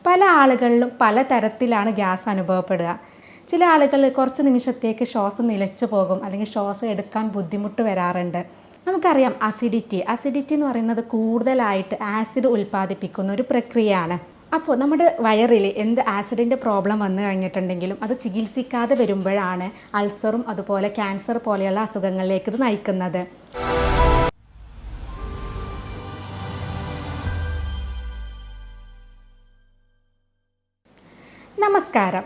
പല ആളുകളിലും പല തരത്തിലാണ് ഗ്യാസ് അനുഭവപ്പെടുക. ചില ആളുകൾ കുറച്ച് നിമിഷത്തേക്ക് ശ്വാസം നിലച്ചു പോകും, അല്ലെങ്കിൽ ശ്വാസം എടുക്കാൻ ബുദ്ധിമുട്ട് വരാറുണ്ട്. നമുക്കറിയാം അസിഡിറ്റി എന്ന് പറയുന്നത് കൂടുതലായിട്ട് ആസിഡ് ഉൽപ്പാദിപ്പിക്കുന്ന ഒരു പ്രക്രിയയാണ്. അപ്പോൾ നമ്മുടെ വയറിൽ എന്ത് ആസിഡിൻ്റെ പ്രോബ്ലം വന്നു കഴിഞ്ഞിട്ടുണ്ടെങ്കിലും അത് ചികിത്സിക്കാതെ വരുമ്പോഴാണ് അൾസറും അതുപോലെ ക്യാൻസർ പോലെയുള്ള അസുഖങ്ങളിലേക്ക് ഇത് നയിക്കുന്നത്. നമസ്കാരം.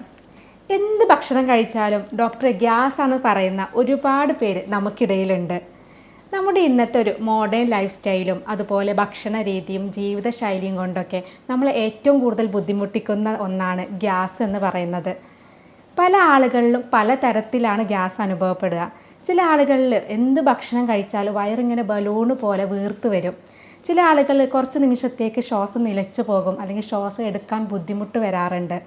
എന്ത് ഭക്ഷണം കഴിച്ചാലും ഡോക്ടറെ ഗ്യാസാണ് പറയുന്ന ഒരുപാട് പേര് നമുക്കിടയിലുണ്ട്. നമ്മുടെ ഇന്നത്തെ ഒരു മോഡേൺ ലൈഫ് സ്റ്റൈലും അതുപോലെ ഭക്ഷണ രീതിയും ജീവിതശൈലിയും കൊണ്ടൊക്കെ നമ്മൾ ഏറ്റവും കൂടുതൽ ബുദ്ധിമുട്ടിക്കുന്ന ഒന്നാണ് ഗ്യാസ് എന്ന് പറയുന്നത്. പല ആളുകളിലും പല തരത്തിലാണ് ഗ്യാസ് അനുഭവപ്പെടുക. ചില ആളുകളിൽ എന്ത് ഭക്ഷണം കഴിച്ചാലും വയറിങ്ങനെ ബലൂണ് പോലെ വീർത്ത് വരും. ചില ആളുകൾ കുറച്ച് നിമിഷത്തേക്ക് ശ്വാസം നിലച്ചു പോകും, അല്ലെങ്കിൽ ശ്വാസം എടുക്കാൻ ബുദ്ധിമുട്ട് വരാറുണ്ട്.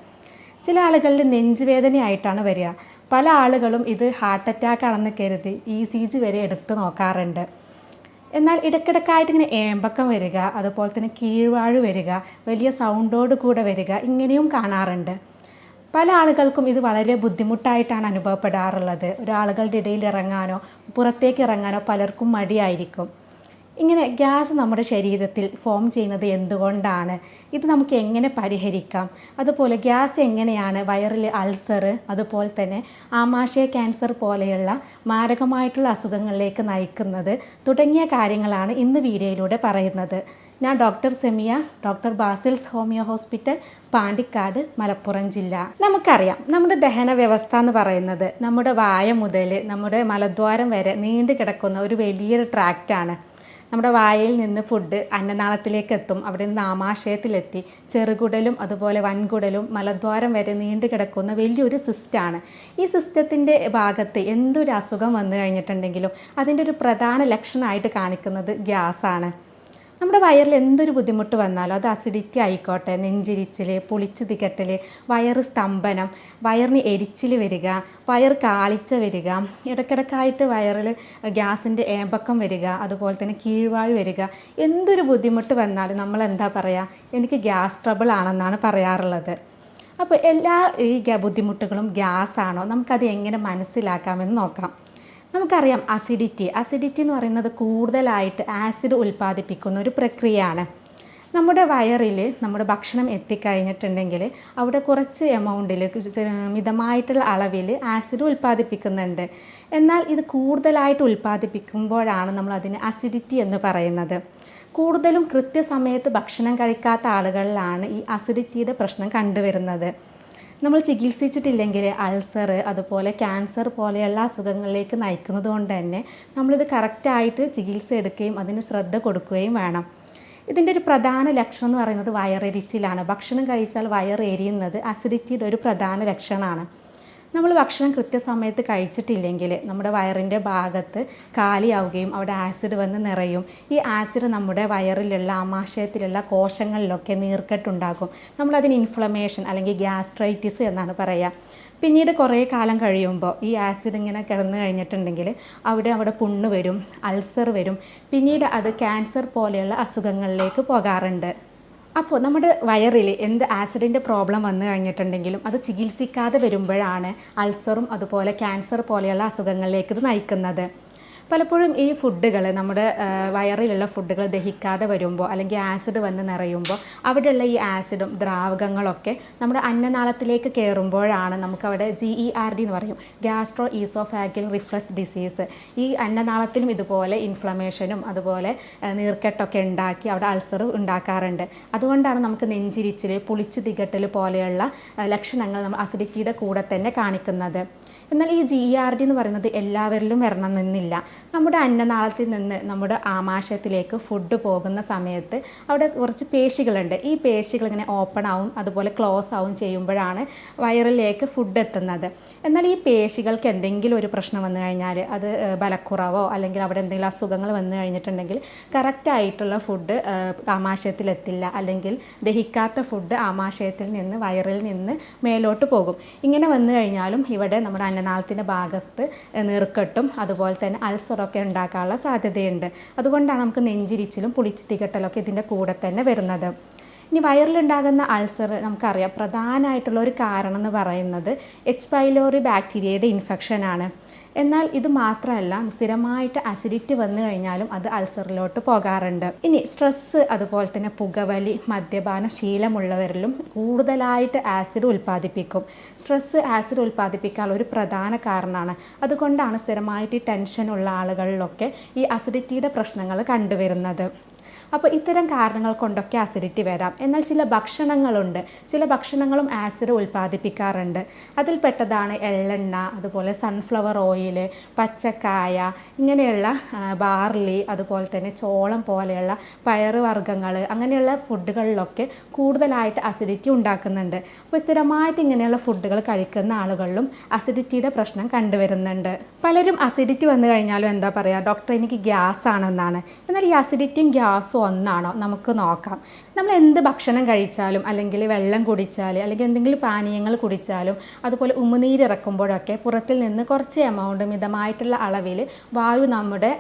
ചില ആളുകളിൽ നെഞ്ചുവേദനയായിട്ടാണ് വരിക. പല ആളുകളും ഇത് ഹാർട്ട് അറ്റാക്ക് ആണെന്ന് കരുതി ECG വരെ എടുത്ത് നോക്കാറുണ്ട്. എന്നാൽ ഇടയ്ക്കിടയ്ക്കായിട്ട് ഇങ്ങനെ ഏമ്പക്കം വരിക, അതുപോലെ തന്നെ കീഴ്വാഴ് വരിക, വലിയ സൗണ്ടോട് കൂടെ വരിക, ഇങ്ങനെയും കാണാറുണ്ട്. പല ആളുകൾക്കും ഇത് വളരെ ബുദ്ധിമുട്ടായിട്ടാണ് അനുഭവപ്പെടാറുള്ളത്. ഒരാളുകളുടെ ഇടയിൽ ഇറങ്ങാനോ പുറത്തേക്ക് ഇറങ്ങാനോ പലർക്കും മടിയായിരിക്കും. ഇങ്ങനെ ഗ്യാസ് നമ്മുടെ ശരീരത്തിൽ ഫോം ചെയ്യുന്നത് എന്തുകൊണ്ടാണ്? ഇത് നമുക്ക് എങ്ങനെ പരിഹരിക്കാം? അതുപോലെ ഗ്യാസ് എങ്ങനെയാണ് വയറിൽ അൾസർ, അതുപോലെ തന്നെ ആമാശയ ക്യാൻസർ പോലെയുള്ള മാരകമായിട്ടുള്ള അസുഖങ്ങളിലേക്ക് നയിക്കുന്നത് തുടങ്ങിയ കാര്യങ്ങളാണ് ഇന്ന് വീഡിയോയിലൂടെ പറയുന്നത്. ഞാൻ doctor Semiya, doctor Basil's homeo hospital, Pandikkad, Malappuram ജില്ല. നമുക്കറിയാം നമ്മുടെ ദഹന വ്യവസ്ഥ എന്ന് പറയുന്നത് നമ്മുടെ വായ മുതൽ നമ്മുടെ മലദ്വാരം വരെ നീണ്ടു കിടക്കുന്ന ഒരു വലിയൊരു ട്രാക്റ്റാണ്. നമ്മുടെ വായയിൽ നിന്ന് ഫുഡ് അന്നനാളത്തിലേക്ക് എത്തും, അവിടെ നിന്ന് ആമാശയത്തിലെത്തി ചെറുകുടലും അതുപോലെ വൻകുടലും മലദ്വാരം വരെ നീണ്ടു കിടക്കുന്ന വലിയൊരു സിസ്റ്റമാണ്. ഈ സിസ്റ്റത്തിൻ്റെ ഭാഗത്ത് എന്തൊരു അസുഖം വന്നു കഴിഞ്ഞിട്ടുണ്ടെങ്കിലും അതിൻ്റെ ഒരു പ്രധാന ലക്ഷണമായിട്ട് കാണിക്കുന്നത് ഗ്യാസാണ്. നമ്മുടെ വയറിൽ എന്തൊരു ബുദ്ധിമുട്ട് വന്നാലും അത് അസിഡിറ്റി ആയിക്കോട്ടെ, നെഞ്ചിരിച്ചിൽ, പുളിച്ച് തികട്ടൽ, വയറ് സ്തംഭനം, വയറിന് എരിച്ചിൽ വരിക, വയർ കാളിച്ച വരിക, ഇടയ്ക്കിടയ്ക്കായിട്ട് വയറിൽ ഗ്യാസിൻ്റെ ഏമ്പക്കം വരിക, അതുപോലെ തന്നെ കീഴ്വാഴ് വരിക, എന്തൊരു ബുദ്ധിമുട്ട് വന്നാലും നമ്മൾ എന്താ പറയുക, എനിക്ക് ഗ്യാസ് ട്രബിൾ ആണെന്നാണ് പറയാറുള്ളത്. അപ്പോൾ എല്ലാ ഈ ബുദ്ധിമുട്ടുകളും ഗ്യാസാണോ? നമുക്കത് എങ്ങനെ മനസ്സിലാക്കാമെന്ന് നോക്കാം. നമുക്കറിയാം അസിഡിറ്റി എന്ന് പറയുന്നത് കൂടുതലായിട്ട് ആസിഡ് ഉൽപ്പാദിപ്പിക്കുന്ന ഒരു പ്രക്രിയയാണ്. നമ്മുടെ വയറിൽ നമ്മുടെ ഭക്ഷണം എത്തിക്കഴിഞ്ഞിട്ടുണ്ടെങ്കിൽ അവിടെ കുറച്ച് എമൗണ്ടിൽ മിതമായിട്ടുള്ള അളവിൽ ആസിഡ് ഉൽപ്പാദിപ്പിക്കുന്നുണ്ട്. എന്നാൽ ഇത് കൂടുതലായിട്ട് ഉൽപ്പാദിപ്പിക്കുമ്പോഴാണ് നമ്മൾ അതിന് അസിഡിറ്റി എന്ന് പറയുന്നത്. കൂടുതലും കൃത്യസമയത്ത് ഭക്ഷണം കഴിക്കാത്ത ആളുകളിലാണ് ഈ അസിഡിറ്റിയുടെ പ്രശ്നം കണ്ടുവരുന്നത്. നമ്മൾ ചികിത്സിച്ചിട്ടില്ലെങ്കിൽ അൾസർ, അതുപോലെ ക്യാൻസർ പോലെയുള്ള അസുഖങ്ങളിലേക്ക് നയിക്കുന്നത് കൊണ്ട് തന്നെ നമ്മളിത് കറക്റ്റായിട്ട് ചികിത്സ എടുക്കുകയും അതിന് ശ്രദ്ധ കൊടുക്കുകയും വേണം. ഇതിൻ്റെ ഒരു പ്രധാന ലക്ഷണം എന്ന് പറയുന്നത് വയറെരിച്ചിലാണ്. ഭക്ഷണം കഴിച്ചാൽ വയറെരിയുന്നത് അസിഡിറ്റിയുടെ ഒരു പ്രധാന ലക്ഷണമാണ്. നമ്മൾ ഭക്ഷണം കൃത്യസമയത്ത് കഴിച്ചിട്ടില്ലെങ്കിൽ നമ്മുടെ വയറിൻ്റെ ഭാഗത്ത് കാലിയാവുകയും അവിടെ ആസിഡ് വന്ന് നിറയും. ഈ ആസിഡ് നമ്മുടെ വയറിലുള്ള ആമാശയത്തിലുള്ള കോശങ്ങളിലൊക്കെ നീർക്കെട്ടുണ്ടാകും. നമ്മളതിന് ഇൻഫ്ലമേഷൻ അല്ലെങ്കിൽ ഗ്യാസ്ട്രൈറ്റിസ് എന്നാണ് പറയുക. പിന്നീട് കുറേ കാലം കഴിയുമ്പോൾ ഈ ആസിഡ് ഇങ്ങനെ കിടന്നു കഴിഞ്ഞിട്ടുണ്ടെങ്കിൽ അവിടെ പുണ്ണ് വരും, അൾസർ വരും. പിന്നീട് അത് ക്യാൻസർ പോലെയുള്ള അസുഖങ്ങളിലേക്ക് പോകാറുണ്ട്. അപ്പോൾ നമ്മുടെ വയറിൽ എന്ത് ആസിഡിൻ്റെ പ്രോബ്ലം വന്നു കഴിഞ്ഞിട്ടുണ്ടെങ്കിലും അത് ചികിത്സിക്കാതെ വരുമ്പോഴാണ് അൾസറും അതുപോലെ ക്യാൻസർ പോലെയുള്ള അസുഖങ്ങളിലേക്ക് ഇത് നയിക്കുന്നത്. പലപ്പോഴും ഈ ഫുഡുകൾ നമ്മുടെ വയറിലുള്ള ഫുഡുകൾ ദഹിക്കാതെ വരുമ്പോൾ അല്ലെങ്കിൽ ആസിഡ് വന്ന് നിറയുമ്പോൾ അവിടെയുള്ള ഈ ആസിഡും ദ്രാവകങ്ങളൊക്കെ നമ്മുടെ അന്നനാളത്തിലേക്ക് കയറുമ്പോഴാണ് നമുക്കവിടെ GERD എന്ന് പറയും, ഗ്യാസ്ട്രോ ഈസോഫാഗൽ റിഫ്ലക്സ് ഡിസീസ്. ഈ അന്നനാളത്തിലും ഇതുപോലെ ഇൻഫ്ലമേഷനും അതുപോലെ നീർക്കെട്ടൊക്കെ ഉണ്ടാക്കി അവിടെ അൾസർ ഉണ്ടാക്കാറുണ്ട്. അതുകൊണ്ടാണ് നമുക്ക് നെഞ്ചിരിച്ചിൽ, പുളിച്ച് തികട്ടൽ പോലെയുള്ള ലക്ഷണങ്ങൾ നമ്മൾ അസിഡിറ്റിയുടെ കൂടെ തന്നെ കാണിക്കുന്നത്. എന്നാൽ ഈ GERD എന്ന് പറയുന്നത് എല്ലാവരിലും വരണമെന്നില്ല. നമ്മുടെ അന്നനാളത്തിൽ നിന്ന് നമ്മുടെ ആമാശയത്തിലേക്ക് ഫുഡ് പോകുന്ന സമയത്ത് അവിടെ കുറച്ച് പേശികളുണ്ട്. ഈ പേശികൾ ഇങ്ങനെ ഓപ്പൺ ആവും, അതുപോലെ ക്ലോസ് ആവും ചെയ്യുമ്പോഴാണ് വയറിലേക്ക് ഫുഡ് എത്തുന്നത്. എന്നാൽ ഈ പേശികൾക്ക് എന്തെങ്കിലും ഒരു പ്രശ്നം വന്നു കഴിഞ്ഞാൽ, അത് ബലക്കുറവോ അല്ലെങ്കിൽ അവിടെ എന്തെങ്കിലും അസുഖങ്ങൾ വന്നു കഴിഞ്ഞിട്ടുണ്ടെങ്കിൽ കറക്റ്റായിട്ടുള്ള ഫുഡ് ആമാശയത്തിലെത്തില്ല, അല്ലെങ്കിൽ ദഹിക്കാത്ത ഫുഡ് ആമാശയത്തിൽ നിന്ന് വയറിൽ നിന്ന് മേലോട്ട് പോകും. ഇങ്ങനെ വന്നു കഴിഞ്ഞാലും ഇവിടെ നമ്മുടെ അന്നനാളത്തിൻ്റെ ഭാഗത്ത് നീർക്കെട്ടും അതുപോലെ തന്നെ അൾസറൊക്കെ ഉണ്ടാക്കാനുള്ള സാധ്യതയുണ്ട്. അതുകൊണ്ടാണ് നമുക്ക് നെഞ്ചിരിച്ചിലും പുളിച്ച് തികട്ടലൊക്കെ ഇതിൻ്റെ കൂടെ തന്നെ വരുന്നത്. ഇനി വയറിലുണ്ടാകുന്ന അൾസർ നമുക്കറിയാം പ്രധാനമായിട്ടുള്ള ഒരു കാരണം എന്ന് പറയുന്നത് എച്ച് പൈലോറി ബാക്ടീരിയയുടെ ഇൻഫെക്ഷനാണ്. എന്നാൽ ഇത് മാത്രമല്ല, സ്ഥിരമായിട്ട് അസിഡിറ്റി വന്നു കഴിഞ്ഞാലും അത് അൾസറിലോട്ട് പോകാറുണ്ട്. ഇനി സ്ട്രെസ്സ്, അതുപോലെ തന്നെ പുകവലി, മദ്യപാന ശീലമുള്ളവരിലും കൂടുതലായിട്ട് ആസിഡ് ഉൽപ്പാദിപ്പിക്കും. സ്ട്രെസ്സ് ആസിഡ് ഉൽപ്പാദിപ്പിക്കാനുള്ള ഒരു പ്രധാന കാരണമാണ്. അതുകൊണ്ടാണ് സ്ഥിരമായിട്ട് ഈ ടെൻഷനുള്ള ആളുകളിലൊക്കെ ഈ അസിഡിറ്റിയുടെ പ്രശ്നങ്ങൾ കണ്ടുവരുന്നത്. അപ്പോൾ ഇത്തരം കാരണങ്ങൾ കൊണ്ടൊക്കെ അസിഡിറ്റി വരാം. എന്നാൽ ചില ഭക്ഷണങ്ങളുണ്ട്, ചില ഭക്ഷണങ്ങളും ആസിഡ് ഉൽപ്പാദിപ്പിക്കാറുണ്ട്. അതിൽപ്പെട്ടതാണ് എള്ളെണ്ണ, അതുപോലെ സൺഫ്ലവർ ഓയിൽ, പച്ചക്കായ, ഇങ്ങനെയുള്ള ബാർലി, അതുപോലെ തന്നെ ചോളം പോലെയുള്ള പയറ് വർഗ്ഗങ്ങൾ, അങ്ങനെയുള്ള ഫുഡുകളിലൊക്കെ കൂടുതലായിട്ട് അസിഡിറ്റി ഉണ്ടാക്കുന്നുണ്ട്. അപ്പോൾ സ്ഥിരമായിട്ട് ഇങ്ങനെയുള്ള ഫുഡുകൾ കഴിക്കുന്ന ആളുകളിലും അസിഡിറ്റിയുടെ പ്രശ്നം കണ്ടുവരുന്നുണ്ട്. പലരും അസിഡിറ്റി വന്നു കഴിഞ്ഞാലും എന്താ പറയുക, ഡോക്ടർ എനിക്ക് ഗ്യാസ് ആണെന്നാണ്. എന്നാൽ ഈ അസിഡിറ്റിയും ഗ്യാസും ഒന്നാണോ? നമുക്ക് നോക്കാം. നമ്മൾ എന്ത് ഭക്ഷണം കഴിച്ചാലും, അല്ലെങ്കിൽ വെള്ളം കുടിച്ചാൽ, അല്ലെങ്കിൽ എന്തെങ്കിലും പാനീയങ്ങൾ കുടിച്ചാലും, അതുപോലെ ഉമിനീരിറക്കുമ്പോഴൊക്കെ പുറത്തിൽ നിന്ന് കുറച്ച് എമൗണ്ട്, മിതമായിട്ടുള്ള അളവിൽ വായു നമ്മുടെ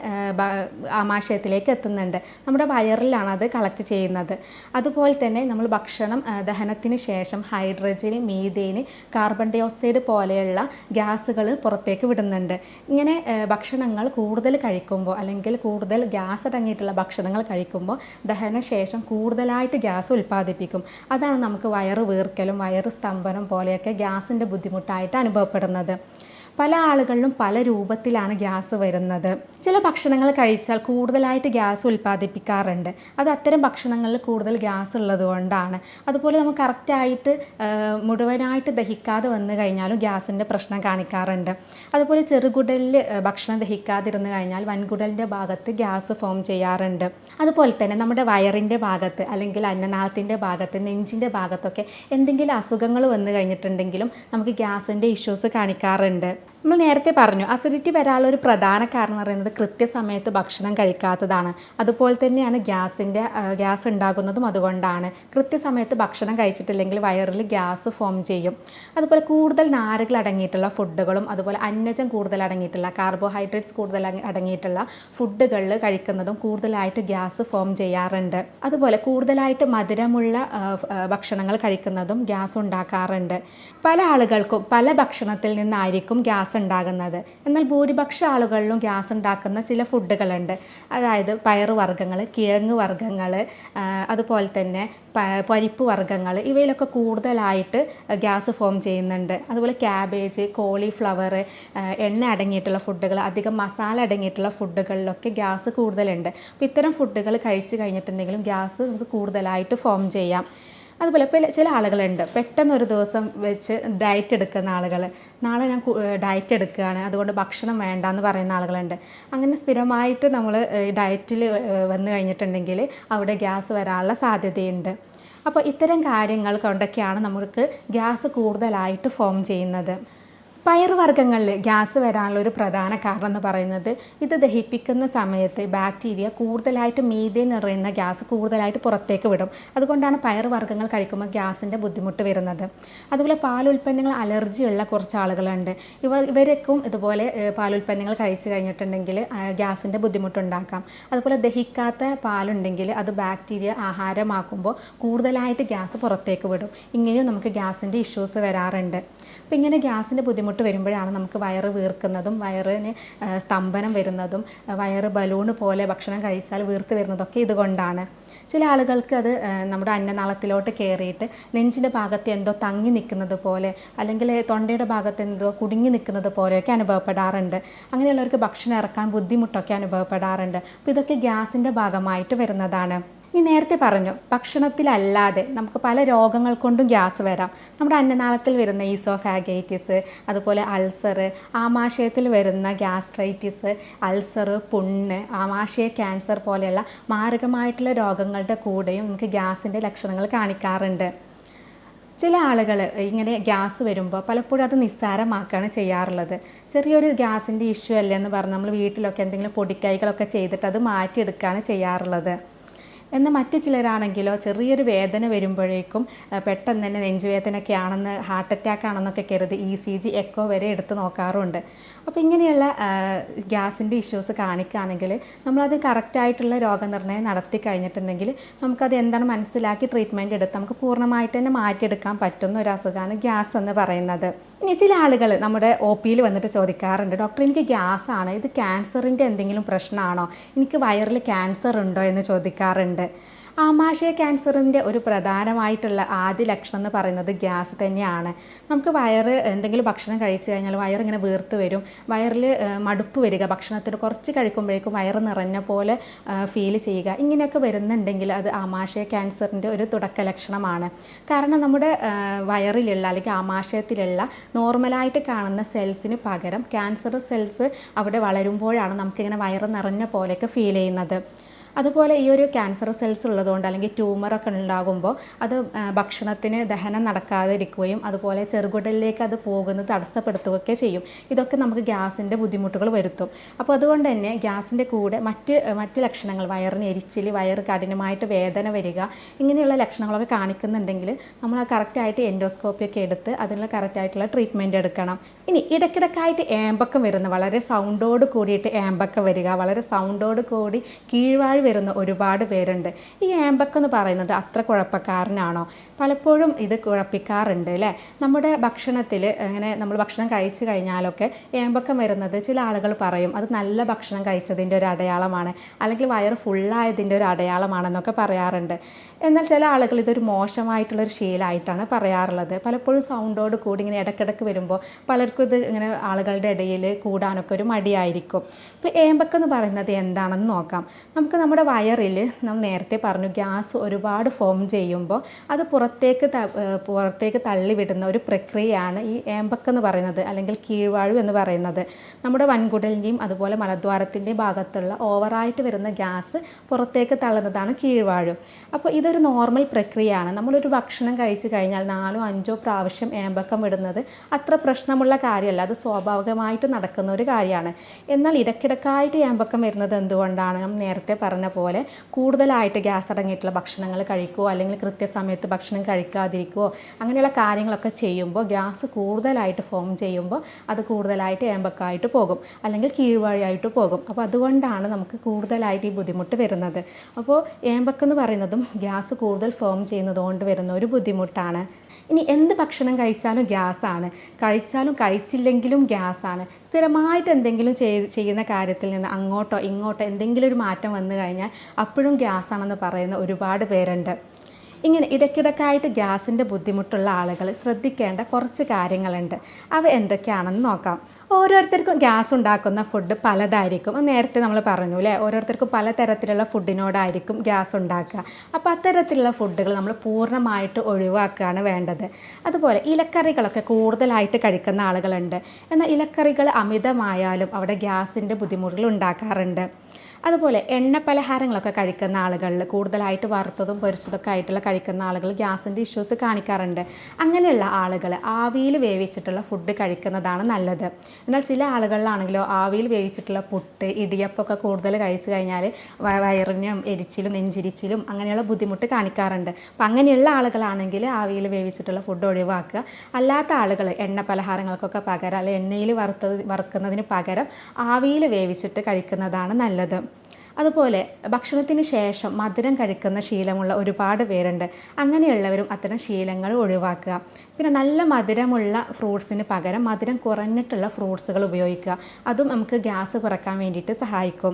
ആമാശയത്തിലേക്ക് എത്തുന്നുണ്ട്. നമ്മുടെ വയറിലാണ് അത് കളക്ട് ചെയ്യുന്നത്. അതുപോലെ തന്നെ നമ്മൾ ഭക്ഷണം ദഹനത്തിന് ശേഷം hydrogen, methane, carbon dioxide പോലെയുള്ള ഗ്യാസുകൾ പുറത്തേക്ക് വിടുന്നുണ്ട്. ഇങ്ങനെ ഭക്ഷണങ്ങൾ കൂടുതൽ കഴിക്കുമ്പോൾ, അല്ലെങ്കിൽ കൂടുതൽ ഗ്യാസ് അടങ്ങിയിട്ടുള്ള ഭക്ഷണങ്ങൾ കഴിക്കുമ്പോൾ ദഹനശേഷം കൂടുതലായിട്ട് ഗ്യാസ് ഉൽപ്പാദിപ്പിക്കും. അതാണ് നമുക്ക് വയറ് വീർക്കലും വയറ് സ്തംഭനം പോലെയൊക്കെ ഗ്യാസിൻ്റെ ബുദ്ധിമുട്ടായിട്ട് അനുഭവപ്പെടുന്നത്. പല ആളുകളിലും പല രൂപത്തിലാണ് ഗ്യാസ് വരുന്നത്. ചില ഭക്ഷണങ്ങൾ കഴിച്ചാൽ കൂടുതലായിട്ട് ഗ്യാസ് ഉൽപ്പാദിപ്പിക്കാറുണ്ട്. അത് അത്തരം ഭക്ഷണങ്ങളിൽ കൂടുതൽ ഗ്യാസ് ഉള്ളതുകൊണ്ടാണ്. അതുപോലെ നമുക്ക് കറക്റ്റായിട്ട് മുഴുവനായിട്ട് ദഹിക്കാതെ വന്നു കഴിഞ്ഞാലും ഗ്യാസിൻ്റെ പ്രശ്നം കാണിക്കാറുണ്ട്. അതുപോലെ ചെറുകുടലിൽ ഭക്ഷണം ദഹിക്കാതിരുന്നു കഴിഞ്ഞാൽ വൻകുടലിൻ്റെ ഭാഗത്ത് ഗ്യാസ് ഫോം ചെയ്യാറുണ്ട്. അതുപോലെ തന്നെ നമ്മുടെ വയറിൻ്റെ ഭാഗത്ത്, അല്ലെങ്കിൽ അന്നനാളത്തിൻ്റെ ഭാഗത്ത്, നെഞ്ചിൻ്റെ ഭാഗത്തൊക്കെ എന്തെങ്കിലും അസുഖങ്ങൾ വന്നു കഴിഞ്ഞിട്ടുണ്ടെങ്കിലും നമുക്ക് ഗ്യാസിൻ്റെ ഇഷ്യൂസ് കാണിക്കാറുണ്ട്. നമ്മൾ നേരത്തെ പറഞ്ഞു, അസിഡിറ്റി വരാനുള്ള ഒരു പ്രധാന കാരണം എന്ന് പറയുന്നത് കൃത്യസമയത്ത് ഭക്ഷണം കഴിക്കാത്തതാണ്. അതുപോലെ തന്നെയാണ് ഗ്യാസ് ഉണ്ടാകുന്നതും അതുകൊണ്ടാണ്. കൃത്യസമയത്ത് ഭക്ഷണം കഴിച്ചിട്ടില്ലെങ്കിൽ വയറിൽ ഗ്യാസ് ഫോം ചെയ്യും. അതുപോലെ കൂടുതൽ നാരുകൾ അടങ്ങിയിട്ടുള്ള ഫുഡുകളും, അതുപോലെ അന്നജം കൂടുതൽ അടങ്ങിയിട്ടുള്ള, കാർബോഹൈഡ്രേറ്റ്സ് കൂടുതൽ അടങ്ങിയിട്ടുള്ള ഫുഡുകളിൽ കഴിക്കുന്നതും കൂടുതലായിട്ട് ഗ്യാസ് ഫോം ചെയ്യാറുണ്ട്. അതുപോലെ കൂടുതലായിട്ട് മധുരമുള്ള ഭക്ഷണങ്ങൾ കഴിക്കുന്നതും ഗ്യാസ് ഉണ്ടാക്കാറുണ്ട്. പല ആളുകൾക്കും പല ഭക്ഷണത്തിൽ നിന്നായിരിക്കും ഗ്യാസ് ഉണ്ടാകുന്നത്. എന്നാൽ ഭൂരിപക്ഷ ആളുകളിലും ഗ്യാസ് ഉണ്ടാക്കുന്ന ചില ഫുഡുകളുണ്ട്. അതായത് പയറ് വർഗ്ഗങ്ങൾ, കിഴങ്ങ് വർഗ്ഗങ്ങൾ, അതുപോലെ തന്നെ പരിപ്പ് വർഗ്ഗങ്ങൾ, ഇവയിലൊക്കെ കൂടുതലായിട്ട് ഗ്യാസ് ഫോം ചെയ്യുന്നുണ്ട്. അതുപോലെ ക്യാബേജ്, കോളിഫ്ലവർ, എണ്ണ അടങ്ങിയിട്ടുള്ള ഫുഡുകൾ, അധികം മസാല അടങ്ങിയിട്ടുള്ള ഫുഡുകളിലൊക്കെ ഗ്യാസ് കൂടുതലുണ്ട്. അപ്പോൾ ഇത്തരം ഫുഡുകൾ കഴിച്ച് കഴിഞ്ഞിട്ടുണ്ടെങ്കിലും ഗ്യാസ് നമുക്ക് കൂടുതലായിട്ട് ഫോം ചെയ്യാം. അതുപോലെ ചില ആളുകളുണ്ട് പെട്ടെന്നൊരു ദിവസം വെച്ച് ഡയറ്റ് എടുക്കുന്ന ആളുകൾ, നാളെ ഞാൻ ഡയറ്റ് എടുക്കുകയാണ് അതുകൊണ്ട് ഭക്ഷണം വേണ്ട എന്ന് പറയുന്ന ആളുകളുണ്ട്. അങ്ങനെ സ്ഥിരമായിട്ട് നമ്മൾ ഡയറ്റിൽ വന്നു കഴിഞ്ഞിട്ടുണ്ടെങ്കിൽ അവിടെ ഗ്യാസ് വരാനുള്ള സാധ്യതയുണ്ട്. അപ്പോൾ ഇത്തരം കാര്യങ്ങൾ കൊണ്ടൊക്കെയാണ് നമുക്ക് ഗ്യാസ് കൂടുതലായിട്ട് ഫോം ചെയ്യുന്നത്. പയറുവർഗ്ഗങ്ങളിൽ ഗ്യാസ് വരാനുള്ള ഒരു പ്രധാന കാരണം എന്ന് പറയുന്നത് ഇത് ദഹിപ്പിക്കുന്ന സമയത്ത് ബാക്ടീരിയ കൂടുതലായിട്ട് മീഥേൻ നിറയുന്ന ഗ്യാസ് കൂടുതലായിട്ട് പുറത്തേക്ക് വിടും. അതുകൊണ്ടാണ് പയറുവർഗ്ഗങ്ങൾ കഴിക്കുമ്പോൾ ഗ്യാസിൻ്റെ ബുദ്ധിമുട്ട് വരുന്നത്. അതുപോലെ പാലുൽപ്പന്നങ്ങൾ അലർജിയുള്ള കുറച്ച് ആളുകളുണ്ട്. ഇവർക്കും ഇതുപോലെ പാലുൽപ്പന്നങ്ങൾ കഴിച്ചു കഴിഞ്ഞിട്ടുണ്ടെങ്കിൽ ഗ്യാസിൻ്റെ ബുദ്ധിമുട്ടുണ്ടാക്കാം. അതുപോലെ ദഹിക്കാത്ത പാലുണ്ടെങ്കിൽ അത് ബാക്ടീരിയ ആഹാരമാക്കുമ്പോൾ കൂടുതലായിട്ട് ഗ്യാസ് പുറത്തേക്ക് വിടും. ഇങ്ങനെയും നമുക്ക് ഗ്യാസിൻ്റെ ഇഷ്യൂസ് വരാറുണ്ട്. അപ്പോൾ ഇങ്ങനെ ഗ്യാസിൻ്റെ ബുദ്ധിമുട്ട് വരുമ്പോഴാണ് നമുക്ക് വയറ് വീർക്കുന്നതും വയറിന് സ്തംഭനം വരുന്നതും വയറ് ബലൂണ് പോലെ ഭക്ഷണം കഴിച്ചാൽ വീർത്ത് വരുന്നതൊക്കെ ഇതുകൊണ്ടാണ്. ചില ആളുകൾക്ക് അത് നമ്മുടെ അന്നനാളത്തിലോട്ട് കയറിയിട്ട് നെഞ്ചിൻ്റെ ഭാഗത്ത് എന്തോ തങ്ങി നിൽക്കുന്നത് പോലെ, അല്ലെങ്കിൽ തൊണ്ടയുടെ ഭാഗത്ത് എന്തോ കുടുങ്ങി നിൽക്കുന്നത് പോലെയൊക്കെ അനുഭവപ്പെടാറുണ്ട്. അങ്ങനെയുള്ളവർക്ക് ഭക്ഷണം ഇറക്കാൻ ബുദ്ധിമുട്ടൊക്കെ അനുഭവപ്പെടാറുണ്ട്. അപ്പോൾ ഇതൊക്കെ ഗ്യാസിൻ്റെ ഭാഗമായിട്ട് വരുന്നതാണ്. ഈ നേരത്തെ പറഞ്ഞു, ഭക്ഷണത്തിലല്ലാതെ നമുക്ക് പല രോഗങ്ങൾ കൊണ്ടും ഗ്യാസ് വരാം. നമ്മുടെ അന്നനാളത്തിൽ വരുന്ന ഈസോഫാഗൈറ്റിസ്, അതുപോലെ അൾസർ, ആമാശയത്തിൽ വരുന്ന ഗ്യാസ്ട്രൈറ്റിസ്, അൾസർ, പുണ്ണ്, ആമാശയ ക്യാൻസർ പോലെയുള്ള മാരകമായിട്ടുള്ള രോഗങ്ങളുടെ കൂടെയും നമുക്ക് ഗ്യാസിൻ്റെ ലക്ഷണങ്ങൾ കാണിക്കാറുണ്ട്. ചില ആളുകൾ ഇങ്ങനെ ഗ്യാസ് വരുമ്പോൾ പലപ്പോഴും അത് നിസ്സാരമാക്കുകയാണ് ചെയ്യാറുള്ളത്. ചെറിയൊരു ഗ്യാസിൻ്റെ ഇഷ്യൂ അല്ലേ എന്ന് പറഞ്ഞ് നമ്മൾ വീട്ടിലൊക്കെ എന്തെങ്കിലും പൊടിക്കൈകളൊക്കെ ചെയ്തിട്ട് അത് മാറ്റിയെടുക്കുകയാണ് ചെയ്യാറുള്ളത്. എന്നാൽ മറ്റു ചിലരാണെങ്കിലോ ചെറിയൊരു വേദന വരുമ്പോഴേക്കും പെട്ടെന്ന് തന്നെ നെഞ്ചുവേദനയൊക്കെ ആണെന്ന്, ഹാർട്ട് അറ്റാക്ക് ആണെന്നൊക്കെ കരുതി ECG എക്കോ വരെ എടുത്ത് നോക്കാറുണ്ട്. അപ്പോൾ ഇങ്ങനെയുള്ള ഗ്യാസിൻ്റെ ഇഷ്യൂസ് കാണിക്കുകയാണെങ്കിൽ നമ്മളത് കറക്റ്റായിട്ടുള്ള രോഗനിർണയം നടത്തി കഴിഞ്ഞിട്ടുണ്ടെങ്കിൽ നമുക്കത് എന്താണ് മനസ്സിലാക്കി ട്രീറ്റ്മെൻറ്റ് എടുത്ത് നമുക്ക് പൂർണ്ണമായിട്ട് തന്നെ മാറ്റിയെടുക്കാൻ പറ്റുന്ന ഒരു അസുഖമാണ് ഗ്യാസ് എന്ന് പറയുന്നത്. ഇനി ചില ആളുകൾ നമ്മുടെ OPയിൽ വന്നിട്ട് ചോദിക്കാറുണ്ട്, ഡോക്ടർ എനിക്ക് ഗ്യാസ് ആണ്, ഇത് ക്യാൻസറിൻ്റെ എന്തെങ്കിലും പ്രശ്നമാണോ, എനിക്ക് വയറിൽ ക്യാൻസർ ഉണ്ടോ എന്ന് ചോദിക്കാറുണ്ട്. ആമാശയ ക്യാൻസറിൻ്റെ ഒരു പ്രധാനമായിട്ടുള്ള ആദ്യ ലക്ഷണം എന്ന് പറയുന്നത് ഗ്യാസ് തന്നെയാണ്. നമുക്ക് വയറ് എന്തെങ്കിലും ഭക്ഷണം കഴിച്ചു കഴിഞ്ഞാൽ വയറിങ്ങനെ വീർത്ത് വരും, വയറിൽ മടുപ്പ് വരിക, ഭക്ഷണത്തിന് കുറച്ച് കഴിക്കുമ്പോഴേക്കും വയറ് നിറഞ്ഞ പോലെ ഫീൽ ചെയ്യുക, ഇങ്ങനെയൊക്കെ വരുന്നുണ്ടെങ്കിൽ അത് ആമാശയ ക്യാൻസറിൻ്റെ ഒരു തുടക്ക ലക്ഷണമാണ്. കാരണം നമ്മുടെ വയറിലുള്ള അല്ലെങ്കിൽ ആമാശയത്തിലുള്ള നോർമലായിട്ട് കാണുന്ന സെൽസിന് പകരം ക്യാൻസർ സെൽസ് അവിടെ വളരുമ്പോഴാണ് നമുക്കിങ്ങനെ വയറ് നിറഞ്ഞ പോലെയൊക്കെ ഫീൽ ചെയ്യുന്നത്. അതുപോലെ ഈ ഒരു ക്യാൻസർ സെൽസ് ഉള്ളതുകൊണ്ട് അല്ലെങ്കിൽ ട്യൂമറൊക്കെ ഉണ്ടാകുമ്പോൾ അത് ഭക്ഷണത്തിന് ദഹനം നടക്കാതെ ഇരിക്കുകയും അതുപോലെ ചെറുകുടലിലേക്ക് അത് പോകുന്നത് തടസ്സപ്പെടുത്തുകയൊക്കെ ചെയ്യും. ഇതൊക്കെ നമുക്ക് ഗ്യാസിൻ്റെ ബുദ്ധിമുട്ടുകൾ വരുത്തും. അപ്പോൾ അതുകൊണ്ട് തന്നെ ഗ്യാസിൻ്റെ കൂടെ മറ്റ് ലക്ഷണങ്ങൾ, വയറിന് എരിച്ചിൽ, വയറ് കഠിനമായിട്ട് വേദന വരിക, ഇങ്ങനെയുള്ള ലക്ഷണങ്ങളൊക്കെ കാണിക്കുന്നുണ്ടെങ്കിൽ നമ്മൾ കറക്റ്റായിട്ട് എൻഡോസ്കോപ്പിയൊക്കെ എടുത്ത് അതിനുള്ള കറക്റ്റായിട്ടുള്ള ട്രീറ്റ്മെൻറ്റ് എടുക്കണം. ഇനി ഇടയ്ക്കിടയ്ക്കായിട്ട് ഏമ്പക്കം വരുന്ന, വളരെ സൗണ്ടോട് കൂടിയിട്ട് ഏമ്പക്കം വരിക, വളരെ സൗണ്ടോട് കൂടി കീഴ്വാഴ് വരുന്ന ഒരുപാട് പേരുണ്ട്. ഈ ഏമ്പക്കം എന്ന് പറയുന്നത് അത്ര കുഴപ്പക്കാരനാണോ? പലപ്പോഴും ഇത് കുഴപ്പിക്കാറുണ്ട് അല്ലേ. നമ്മുടെ ഭക്ഷണത്തിൽ അങ്ങനെ നമ്മൾ ഭക്ഷണം കഴിച്ചു കഴിഞ്ഞാലൊക്കെ ഏമ്പക്കം വരുന്നത് ചില ആളുകൾ പറയും അത് നല്ല ഭക്ഷണം കഴിച്ചതിൻ്റെ ഒരു അടയാളമാണ്, അല്ലെങ്കിൽ വയറ് ഫുള്ളായതിൻ്റെ ഒരു അടയാളമാണെന്നൊക്കെ പറയാറുണ്ട്. എന്നാൽ ചില ആളുകൾ ഇതൊരു മോശമായിട്ടുള്ളൊരു ശീലമായിട്ടാണ് പറയാറുള്ളത്. പലപ്പോഴും സൗണ്ടോട് കൂടി ഇങ്ങനെ ഇടയ്ക്കിടയ്ക്ക് വരുമ്പോൾ പലർക്കും ഇത് ഇങ്ങനെ ആളുകളുടെ ഇടയിൽ കൂടാനൊക്കെ ഒരു മടിയായിരിക്കും. ഇപ്പോൾ ഏമ്പക്കം എന്ന് പറയുന്നത് എന്താണെന്ന് നോക്കാം. നമുക്ക് നമ്മുടെ വയറിൽ നമ്മൾ നേരത്തെ പറഞ്ഞു ഗ്യാസ് ഒരുപാട് ഫോം ചെയ്യുമ്പോൾ അത് പുറത്തേക്ക് തള്ളിവിടുന്ന ഒരു പ്രക്രിയയാണ് ഈ ഏമ്പക്കം എന്ന് പറയുന്നത്, അല്ലെങ്കിൽ കീഴ്വാഴു എന്ന് പറയുന്നത്. നമ്മുടെ വൻകുടലിൻ്റെയും അതുപോലെ മലദ്വാരത്തിൻ്റെയും ഭാഗത്തുള്ള ഓവറായിട്ട് വരുന്ന ഗ്യാസ് പുറത്തേക്ക് തള്ളുന്നതാണ് കീഴ്വാഴു. അപ്പോൾ ഇതൊരു നോർമൽ പ്രക്രിയയാണ്. നമ്മളൊരു ഭക്ഷണം കഴിച്ചു കഴിഞ്ഞാൽ 4-5 പ്രാവശ്യം ഏമ്പക്കം വിടുന്നത് അത്ര പ്രശ്നമുള്ള കാര്യമല്ല, അത് സ്വാഭാവികമായിട്ട് നടക്കുന്ന ഒരു കാര്യമാണ്. എന്നാൽ ഇടയ്ക്കിടയ്ക്കായിട്ട് ഏമ്പക്കം വരുന്നത് എന്തുകൊണ്ടാണ്? നമ്മൾ നേരത്തെ പറഞ്ഞ പോലെ കൂടുതലായിട്ട് ഗ്യാസ് അടങ്ങിയിട്ടുള്ള ഭക്ഷണങ്ങൾ കഴിക്കുകയോ അല്ലെങ്കിൽ കൃത്യസമയത്ത് ഭക്ഷണം കഴിക്കാതിരിക്കുകയോ അങ്ങനെയുള്ള കാര്യങ്ങളൊക്കെ ചെയ്യുമ്പോൾ ഗ്യാസ് കൂടുതലായിട്ട് ഫോം ചെയ്യുമ്പോൾ അത് കൂടുതലായിട്ട് ഏമ്പക്കമായിട്ട് പോകും, അല്ലെങ്കിൽ കീഴ്വാഴയായിട്ട് പോകും. അപ്പോൾ അതുകൊണ്ടാണ് നമുക്ക് കൂടുതലായിട്ട് ഈ ബുദ്ധിമുട്ട് വരുന്നത്. അപ്പോൾ ഏമ്പക്കം എന്ന് പറയുന്നതും ഗ്യാസ് കൂടുതൽ ഫോം ചെയ്യുന്നത് കൊണ്ട് വരുന്ന ഒരു ബുദ്ധിമുട്ടാണ്. ഇനി എന്ത് ഭക്ഷണം കഴിച്ചാലും ഗ്യാസാണ്, കഴിച്ചാലും കഴിച്ചില്ലെങ്കിലും ഗ്യാസാണ്. സ്ഥിരമായിട്ട് എന്തെങ്കിലും ചെയ്യുന്ന കാര്യത്തിൽ നിന്ന് അങ്ങോട്ടോ ഇങ്ങോട്ടോ എന്തെങ്കിലും ഒരു മാറ്റം വന്നു കഴിഞ്ഞാൽ അപ്പോഴും ഗ്യാസാണെന്ന് പറയുന്ന ഒരുപാട് പേരുണ്ട്. ഇങ്ങനെ ഇടയ്ക്കിടയ്ക്കായിട്ട് ഗ്യാസിൻ്റെ ബുദ്ധിമുട്ടുള്ള ആളുകൾ ശ്രദ്ധിക്കേണ്ട കുറച്ച് കാര്യങ്ങളുണ്ട്. അവ എന്തൊക്കെയാണെന്ന് നോക്കാം. ഓരോരുത്തർക്കും ഗ്യാസ് ഉണ്ടാക്കുന്ന ഫുഡ് പലതായിരിക്കും. നേരത്തെ നമ്മൾ പറഞ്ഞു അല്ലേ, ഓരോരുത്തർക്കും പലതരത്തിലുള്ള ഫുഡിനോടായിരിക്കും ഗ്യാസ് ഉണ്ടാക്കുക. അപ്പോൾ അത്തരത്തിലുള്ള ഫുഡുകൾ നമ്മൾ പൂർണ്ണമായിട്ട് ഒഴിവാക്കുകയാണ് വേണ്ടത്. അതുപോലെ ഇലക്കറികളൊക്കെ കൂടുതലായിട്ട് കഴിക്കുന്ന ആളുകളുണ്ട്. എന്നാൽ ഇലക്കറികൾ അമിതമായാലും അവിടെ ഗ്യാസിൻ്റെ ബുദ്ധിമുട്ടുകൾ ഉണ്ടാക്കാറുണ്ട്. അതുപോലെ എണ്ണ പലഹാരങ്ങളൊക്കെ കഴിക്കുന്ന ആളുകളിൽ, കൂടുതലായിട്ട് വറുത്തതും പൊരിച്ചതൊക്കെ ആയിട്ടുള്ള കഴിക്കുന്ന ആളുകൾ ഗ്യാസിൻ്റെ ഇഷ്യൂസ് കാണിക്കാറുണ്ട്. അങ്ങനെയുള്ള ആളുകൾ ആവിയിൽ വേവിച്ചിട്ടുള്ള ഫുഡ് കഴിക്കുന്നതാണ് നല്ലത്. എന്നാൽ ചില ആളുകളിലാണെങ്കിലോ ആവിയിൽ വേവിച്ചിട്ടുള്ള പുട്ട്, ഇടിയപ്പമൊക്കെ കൂടുതൽ കഴിച്ചു കഴിഞ്ഞാൽ വയറിനും എരിച്ചിലും നെഞ്ചിരിച്ചിലും അങ്ങനെയുള്ള ബുദ്ധിമുട്ട് കാണിക്കാറുണ്ട്. അപ്പം അങ്ങനെയുള്ള ആളുകളാണെങ്കിൽ ആവിയിൽ വേവിച്ചിട്ടുള്ള ഫുഡ് ഒഴിവാക്കുക. അല്ലാത്ത ആളുകൾ എണ്ണ പലഹാരങ്ങൾക്കൊക്കെ പകരം, അല്ലെങ്കിൽ എണ്ണയിൽ വറുക്കുന്നതിന് പകരം ആവിയിൽ വേവിച്ചിട്ട് കഴിക്കുന്നതാണ് നല്ലത്. അതുപോലെ ഭക്ഷണത്തിന് ശേഷം മധുരം കഴിക്കുന്ന ശീലമുള്ള ഒരുപാട് പേരുണ്ട്. അങ്ങനെയുള്ളവരും അത്തരം ശീലങ്ങൾ ഒഴിവാക്കുക. പിന്നെ നല്ല മധുരമുള്ള ഫ്രൂട്ട്സിന് പകരം മധുരം കുറഞ്ഞിട്ടുള്ള ഫ്രൂട്ട്സുകൾ ഉപയോഗിക്കുക. അതും നമുക്ക് ഗ്യാസ് കുറയ്ക്കാൻ വേണ്ടിയിട്ട് സഹായിക്കും.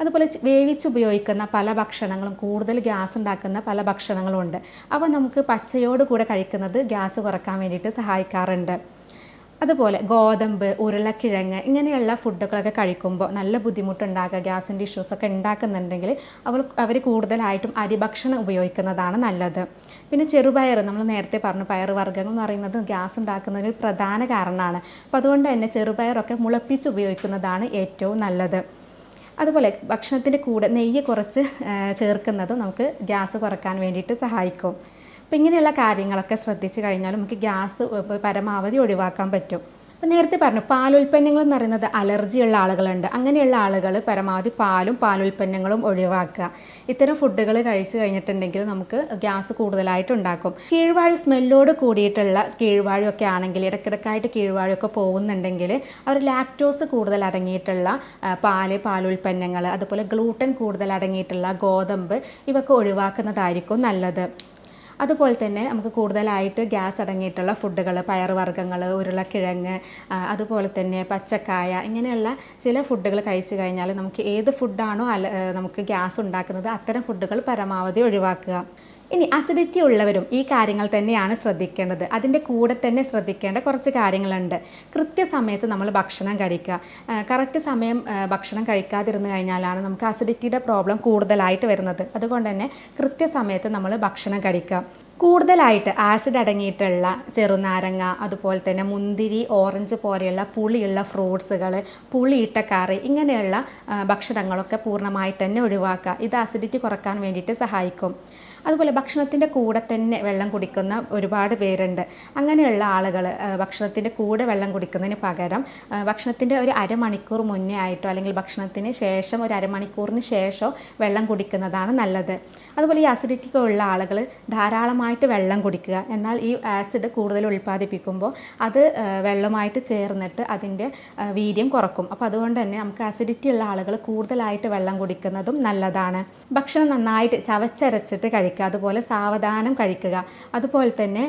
അതുപോലെ വേവിച്ചുപയോഗിക്കുന്ന പല ഭക്ഷണങ്ങളും, കൂടുതൽ ഗ്യാസ് ഉണ്ടാക്കുന്ന പല ഭക്ഷണങ്ങളും ഉണ്ട്. അവ നമുക്ക് പച്ചയോട് കൂടെ കഴിക്കുന്നത് ഗ്യാസ് കുറയ്ക്കാൻ വേണ്ടിയിട്ട് സഹായിക്കാറുണ്ട്. അതുപോലെ ഗോതമ്പ്, ഉരുളക്കിഴങ്ങ് ഇങ്ങനെയുള്ള ഫുഡുകളൊക്കെ കഴിക്കുമ്പോൾ നല്ല ബുദ്ധിമുട്ടുണ്ടാക്കുക, ഗ്യാസിൻ്റെ ഇഷ്യൂസൊക്കെ ഉണ്ടാക്കുന്നുണ്ടെങ്കിൽ അവർ കൂടുതലായിട്ടും അരിഭക്ഷണം ഉപയോഗിക്കുന്നതാണ് നല്ലത്. പിന്നെ ചെറുപയർ, നമ്മൾ നേരത്തെ പറഞ്ഞു പയറുവർഗ്ഗങ്ങൾ എന്ന് പറയുന്നത് ഗ്യാസ് ഉണ്ടാക്കുന്നതിന് ഒരു പ്രധാന കാരണമാണ്. അപ്പോൾ അതുകൊണ്ട് തന്നെ ചെറുപയറൊക്കെ മുളപ്പിച്ച് ഉപയോഗിക്കുന്നതാണ് ഏറ്റവും നല്ലത്. അതുപോലെ ഭക്ഷണത്തിൻ്റെ കൂടെ നെയ്യ് കുറച്ച് ചേർക്കുന്നതും നമുക്ക് ഗ്യാസ് കുറയ്ക്കാൻ വേണ്ടിയിട്ട് സഹായിക്കും. അപ്പോൾ ഇങ്ങനെയുള്ള കാര്യങ്ങളൊക്കെ ശ്രദ്ധിച്ചു കഴിഞ്ഞാൽ നമുക്ക് ഗ്യാസ് പരമാവധി ഒഴിവാക്കാൻ പറ്റും. അപ്പോൾ നേരത്തെ പറഞ്ഞു പാലുൽപ്പന്നങ്ങൾ എന്ന് പറയുന്നത് അലർജിയുള്ള ആളുകളുണ്ട്. അങ്ങനെയുള്ള ആളുകൾ പരമാവധി പാലും പാലുൽപ്പന്നങ്ങളും ഒഴിവാക്കുക. ഇത്തരം ഫുഡുകൾ കഴിച്ചു കഴിഞ്ഞിട്ടുണ്ടെങ്കിൽ നമുക്ക് ഗ്യാസ് കൂടുതലായിട്ട് ഉണ്ടാക്കും. കീഴ്വാഴ് സ്മെല്ലോട് കൂടിയിട്ടുള്ള കീഴ്വാഴൊക്കെ ആണെങ്കിൽ ഇടയ്ക്കിടയ്ക്കായിട്ട് കീഴ്വാഴൊക്കെ പോകുന്നുണ്ടെങ്കിൽ അവർ ലാക്ടോസ് കൂടുതൽ അടങ്ങിയിട്ടുള്ള പാല് പാലുൽപ്പന്നങ്ങൾ അതുപോലെ ഗ്ലൂട്ടൻ കൂടുതൽ അടങ്ങിയിട്ടുള്ള ഗോതമ്പ് ഇവയൊക്കെ ഒഴിവാക്കുന്നതായിരിക്കും നല്ലത്. അതുപോലെ തന്നെ നമുക്ക് കൂടുതലായിട്ട് ഗ്യാസ് അടങ്ങിയിട്ടുള്ള ഫുഡുകൾ പയറുവർഗ്ഗങ്ങൾ ഉരുളക്കിഴങ്ങ് അതുപോലെ തന്നെ പച്ചക്കായ ഇങ്ങനെയുള്ള ചില ഫുഡുകൾ കഴിച്ചു കഴിഞ്ഞാൽ നമുക്ക് ഏത് ഫുഡാണോ നമുക്ക് ഗ്യാസ് ഉണ്ടാക്കുന്നത് അത്തരം ഫുഡുകൾ പരമാവധി ഒഴിവാക്കുക. ഇനി അസിഡിറ്റി ഉള്ളവരും ഈ കാര്യങ്ങൾ തന്നെയാണ് ശ്രദ്ധിക്കേണ്ടത്. അതിൻ്റെ കൂടെ തന്നെ ശ്രദ്ധിക്കേണ്ട കുറച്ച് കാര്യങ്ങളുണ്ട്. കൃത്യസമയത്ത് നമ്മൾ ഭക്ഷണം കഴിക്കുക. കറക്റ്റ് സമയം ഭക്ഷണം കഴിക്കാതിരുന്നു കഴിഞ്ഞാലാണ് നമുക്ക് അസിഡിറ്റിയുടെ പ്രോബ്ലം കൂടുതലായിട്ട് വരുന്നത്. അതുകൊണ്ട് തന്നെ കൃത്യസമയത്ത് നമ്മൾ ഭക്ഷണം കഴിക്കുക. കൂടുതലായിട്ട് ആസിഡ് അടങ്ങിയിട്ടുള്ള ചെറുനാരങ്ങ അതുപോലെ തന്നെ മുന്തിരി ഓറഞ്ച് പോലെയുള്ള പുളിയുള്ള ഫ്രൂട്ട്സുകൾ പുളിയിട്ട കറി ഇങ്ങനെയുള്ള ഭക്ഷണങ്ങളൊക്കെ പൂർണ്ണമായിട്ട് തന്നെ ഒഴിവാക്കുക. ഇത് അസിഡിറ്റി കുറക്കാൻ വേണ്ടിയിട്ട് സഹായിക്കും. അതുപോലെ ഭക്ഷണത്തിൻ്റെ കൂടെ തന്നെ വെള്ളം കുടിക്കുന്ന ഒരുപാട് പേരുണ്ട്. അങ്ങനെയുള്ള ആളുകൾ ഭക്ഷണത്തിൻ്റെ കൂടെ വെള്ളം കുടിക്കുന്നതിന് പകരം ഭക്ഷണത്തിൻ്റെ ഒരു അരമണിക്കൂർ മുന്നേ ആയിട്ടോ അല്ലെങ്കിൽ ഭക്ഷണത്തിന് ശേഷം ഒരു അരമണിക്കൂറിന് ശേഷം വെള്ളം കുടിക്കുന്നതാണ് നല്ലത്. അതുപോലെ ഈ അസിഡിറ്റി ഉള്ള ആളുകൾ ധാരാളമായിട്ട് വെള്ളം കുടിക്കുക. എന്നാൽ ഈ ആസിഡ് കൂടുതൽ ഉൽപ്പാദിപ്പിക്കുമ്പോൾ അത് വെള്ളമായിട്ട് ചേർന്നിട്ട് അതിൻ്റെ വീര്യം കുറക്കും. അപ്പോൾ അതുകൊണ്ട് തന്നെ നമുക്ക് അസിഡിറ്റി ഉള്ള ആളുകൾ കൂടുതലായിട്ട് വെള്ളം കുടിക്കുന്നതും നല്ലതാണ്. ഭക്ഷണം നന്നായിട്ട് ചവച്ചരച്ചിട്ട് കഴിക്കുക. അതുപോലെ സാവധാനം കഴിക്കുക. അതുപോലെ തന്നെ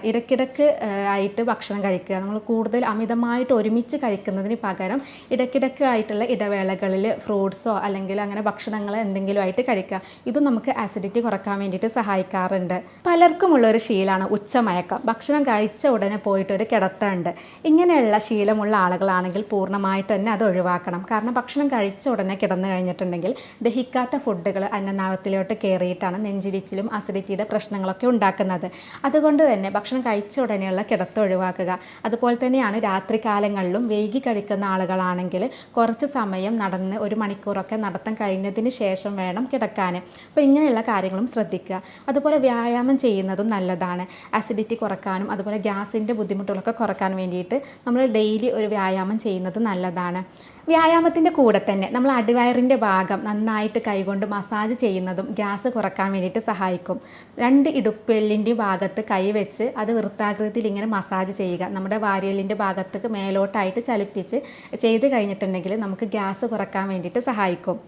ഇടയ്ക്കിടയ്ക്ക് ആയിട്ട് ഭക്ഷണം കഴിക്കുക. നമ്മൾ കൂടുതൽ അമിതമായിട്ട് ഒരുമിച്ച് കഴിക്കുന്നതിന് പകരം ഇടയ്ക്കിടയ്ക്ക് ആയിട്ടുള്ള ഇടവേളകളിൽ ഫ്രൂട്ട്സോ അല്ലെങ്കിൽ അങ്ങനെ ഭക്ഷണങ്ങൾ എന്തെങ്കിലും ആയിട്ട് കഴിക്കുക. ഇതും നമുക്ക് ആസിഡിറ്റി കുറക്കാൻ വേണ്ടിയിട്ട് സഹായിക്കാറുണ്ട്. പലർക്കുമുള്ള ഒരു ശീലമാണ് ഉച്ചമയക്കം. ഭക്ഷണം കഴിച്ച ഉടനെ പോയിട്ടൊരു കിടത്തുണ്ട്. ഇങ്ങനെയുള്ള ശീലമുള്ള ആളുകളാണെങ്കിൽ പൂർണ്ണമായിട്ട് തന്നെ അത് ഒഴിവാക്കണം. കാരണം ഭക്ഷണം കഴിച്ച ഉടനെ കിടന്നു കഴിഞ്ഞിട്ടുണ്ടെങ്കിൽ ദഹിക്കാത്ത ഫുഡുകൾ അന്നനാളത്തിലോട്ട് കയറിയിട്ടാണ് നെഞ്ചിരിച്ചിലും അസിഡിറ്റിയുടെ പ്രശ്നങ്ങളൊക്കെ ഉണ്ടാക്കുന്നത്. അതുകൊണ്ട് തന്നെ ഭക്ഷണം കഴിച്ച ഉടനെയുള്ള കിടത്തം ഒഴിവാക്കുക. അതുപോലെ തന്നെയാണ് രാത്രി കാലങ്ങളിലും വൈകി കഴിക്കുന്ന ആളുകളാണെങ്കിൽ കുറച്ച് സമയം നടന്ന് 1 മണിക്കൂറൊക്കെ നടത്തം കഴിഞ്ഞതിന് ശേഷം വേണം കിടക്കാൻ. അപ്പോൾ ഇങ്ങനെയുള്ള കാര്യങ്ങളും ശ്രദ്ധിക്കുക. അതുപോലെ വ്യായാമം ചെയ്യുന്നതും നല്ലതാണ്. അസിഡിറ്റി കുറക്കാനും അതുപോലെ ഗ്യാസിൻ്റെ ബുദ്ധിമുട്ടുകളൊക്കെ കുറക്കാൻ വേണ്ടിയിട്ട് നമ്മൾ ഡെയിലി ഒരു വ്യായാമം ചെയ്യുന്നത് നല്ലതാണ്. വ്യായാമത്തിൻ്റെ കൂടെ തന്നെ നമ്മൾ അടിവയറിൻ്റെ ഭാഗം നന്നായിട്ട് കൈകൊണ്ട് മസാജ് ചെയ്യുന്നതും ഗ്യാസ് കുറക്കാൻ വേണ്ടിയിട്ട് സഹായിക്കും. 2 ഇടുപ്പെല്ലിൻ്റെ ഭാഗത്ത് കൈ വെച്ച് അത് വൃത്താകൃതിയിൽ ഇങ്ങനെ മസാജ് ചെയ്യുക. നമ്മുടെ വാരിയെല്ലിൻ്റെ ഭാഗത്തേക്ക് മേലോട്ടായിട്ട് ചലിപ്പിച്ച് ചെയ്ത് കഴിഞ്ഞിട്ടുണ്ടെങ്കിൽ നമുക്ക് ഗ്യാസ് കുറക്കാൻ വേണ്ടിയിട്ട് സഹായിക്കും.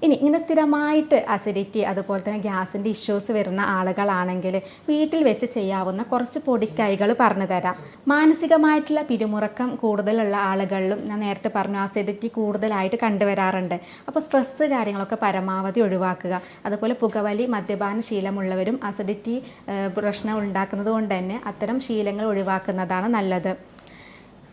ഇനി ഇങ്ങനെ സ്ഥിരമായിട്ട് അസിഡിറ്റി അതുപോലെ തന്നെ ഗ്യാസിൻ്റെ ഇഷ്യൂസ് വരുന്ന ആളുകളാണെങ്കിൽ വീട്ടിൽ വെച്ച് ചെയ്യാവുന്ന കുറച്ച് പൊടിക്കൈകൾ പറഞ്ഞു തരാം. മാനസികമായിട്ടുള്ള പിരിമുറക്കം കൂടുതലുള്ള ആളുകളിലും ഞാൻ നേരത്തെ പറഞ്ഞു അസിഡിറ്റി കൂടുതലായിട്ട് കണ്ടുവരാറുണ്ട്. അപ്പോൾ സ്ട്രെസ്സ് കാര്യങ്ങളൊക്കെ പരമാവധി ഒഴിവാക്കുക. അതുപോലെ പുകവലി മദ്യപാന ശീലമുള്ളവരും അസിഡിറ്റി പ്രശ്നം ഉണ്ടാക്കുന്നത് കൊണ്ട് തന്നെ അത്തരം ശീലങ്ങൾ ഒഴിവാക്കുന്നതാണ് നല്ലത്.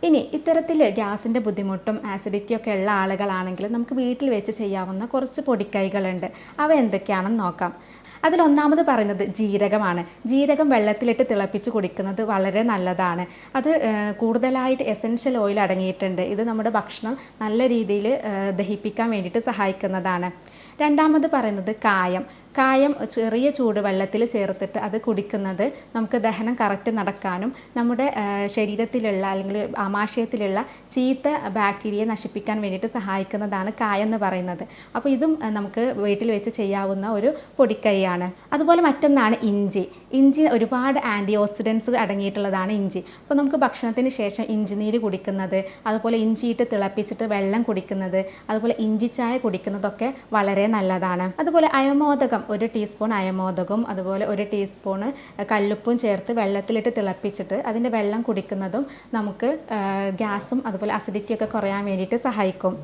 ഇനി ഇത്തരത്തിൽ ഗ്യാസിൻ്റെ ബുദ്ധിമുട്ടും ആസിഡിറ്റിയൊക്കെ ഉള്ള ആളുകളാണെങ്കിൽ നമുക്ക് വീട്ടിൽ വെച്ച് ചെയ്യാവുന്ന കുറച്ച് പൊടിക്കൈകളുണ്ട്. അവ എന്തൊക്കെയാണെന്ന് നോക്കാം. അതിലൊന്നാമത് പറയുന്നത് ജീരകമാണ്. ജീരകം വെള്ളത്തിലിട്ട് തിളപ്പിച്ച് കുടിക്കുന്നത് വളരെ നല്ലതാണ്. അത് കൂടുതലായിട്ട് എസൻഷ്യൽ ഓയിൽ അടങ്ങിയിട്ടുണ്ട്. ഇത് നമ്മുടെ ഭക്ഷണം നല്ല രീതിയിൽ ദഹിപ്പിക്കാൻ വേണ്ടിയിട്ട് സഹായിക്കുന്നതാണ്. രണ്ടാമത് പറയുന്നത് കായം. കായം ചെറിയ ചൂടുവെള്ളത്തിൽ ചേർത്തിട്ട് അത് കുടിക്കുന്നത് നമുക്ക് ദഹനം കറക്റ്റ് നടക്കാനും നമ്മുടെ ശരീരത്തിലുള്ള അല്ലെങ്കിൽ ആമാശയത്തിലുള്ള ചീത്ത ബാക്ടീരിയയെ നശിപ്പിക്കാൻ വേണ്ടിയിട്ട് സഹായിക്കുന്നതാണ് കായം എന്ന് പറയുന്നത്. അപ്പോൾ ഇതും നമുക്ക് വീട്ടിൽ വെച്ച് ചെയ്യാവുന്ന ഒരു പൊടിക്കൈയാണ്. അതുപോലെ മറ്റൊന്നാണ് ഇഞ്ചി. ഇഞ്ചി ഒരുപാട് ആൻറ്റി ഓക്സിഡൻസ് അടങ്ങിയിട്ടുള്ളതാണ് ഇഞ്ചി. അപ്പോൾ നമുക്ക് ഭക്ഷണത്തിന് ശേഷം ഇഞ്ചി നീര് കുടിക്കുന്നത് അതുപോലെ ഇഞ്ചിയിട്ട് തിളപ്പിച്ചിട്ട് വെള്ളം കുടിക്കുന്നത് അതുപോലെ ഇഞ്ചി ചായ കുടിക്കുന്നതൊക്കെ വളരെ നല്ലതാണ്. അതുപോലെ അയമോദകം 1 ടീസ്പൂൺ അയമോദകവും അതുപോലെ 1 ടീസ്പൂൺ കല്ലുപ്പും ചേർത്ത് വെള്ളത്തിലിട്ട് തിളപ്പിച്ചിട്ട് അതിൻ്റെ വെള്ളം കുടിക്കുന്നതും നമുക്ക് ഗ്യാസും അതുപോലെ അസിഡിറ്റിയൊക്കെ കുറയാൻ വേണ്ടിയിട്ട് സഹായിക്കും.